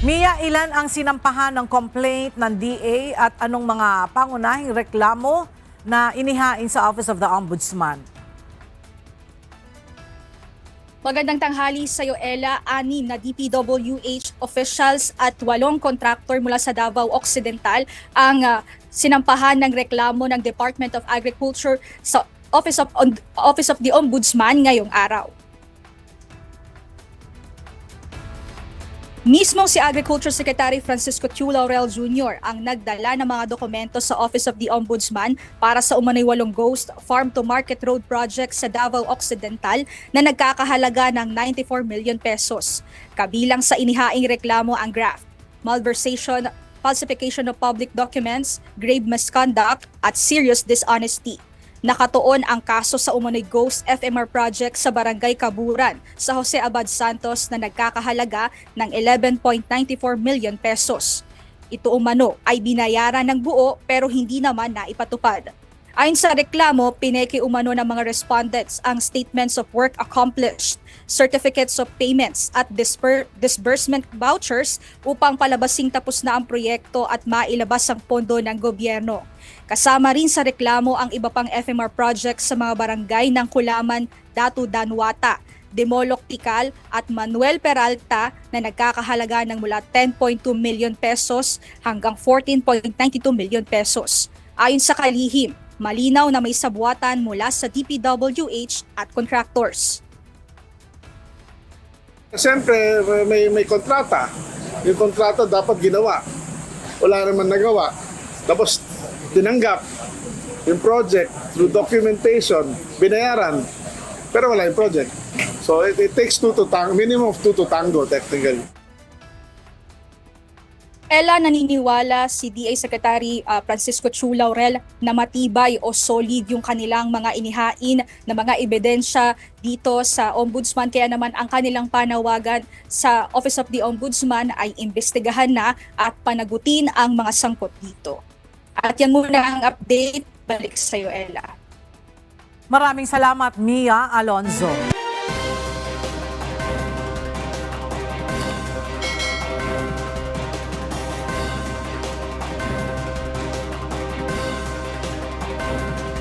Mia, ilan ang sinampahan ng complaint ng DA at anong mga pangunahing reklamo na inihain sa Office of the Ombudsman? Magandang tanghali sa iyo, Ella. 6 na DPWH officials at 8 contractor mula sa Davao Occidental ang sinampahan ng reklamo ng Department of Agriculture sa Office of the Ombudsman ngayong araw. Mismong si Agriculture Secretary Francisco Chu Laurel Jr. ang nagdala ng mga dokumento sa Office of the Ombudsman para sa umano'y 8 Ghost Farm to Market Road project sa Davao Occidental na nagkakahalaga ng 94 million pesos. Kabilang sa inihaing reklamo ang graft, malversation, falsification of public documents, grave misconduct at serious dishonesty. Nakatuon ang kaso sa umano'y Ghost FMR project sa Barangay Kaburan sa Jose Abad Santos na nagkakahalaga ng 11.94 million pesos. Ito umano ay binayaran ng buo pero hindi naman naipatupad. Ayon sa reklamo, pineke umano ng mga respondents ang statements of work accomplished, certificates of payments at disbursement vouchers upang palabasing tapos na ang proyekto at mailabas ang pondo ng gobyerno. Kasama rin sa reklamo ang iba pang FMR projects sa mga barangay ng Kulaman, Datu Danwata, Demoloc Tikal at Manuel Peralta na nagkakahalaga ng mula 10.2 million pesos hanggang 14.92 million pesos. Ayon sa kalihim, malinaw na may sabwatan mula sa DPWH at contractors. Siyempre, may kontrata. Yung kontrata dapat ginawa. Wala naman nagawa. Tapos tinanggap yung project through documentation, binayaran, pero wala yung project. So it takes minimum of two to tango technically. Ella, naniniwala si DA Secretary Francisco Chu Laurel na matibay o solid yung kanilang mga inihain na mga ebidensya dito sa Ombudsman. Kaya naman ang kanilang panawagan sa Office of the Ombudsman ay imbestigahan na at panagutin ang mga sangkot dito. At yan muna ang update. Balik sa iyo, Ella. Maraming salamat, Mia Alonzo.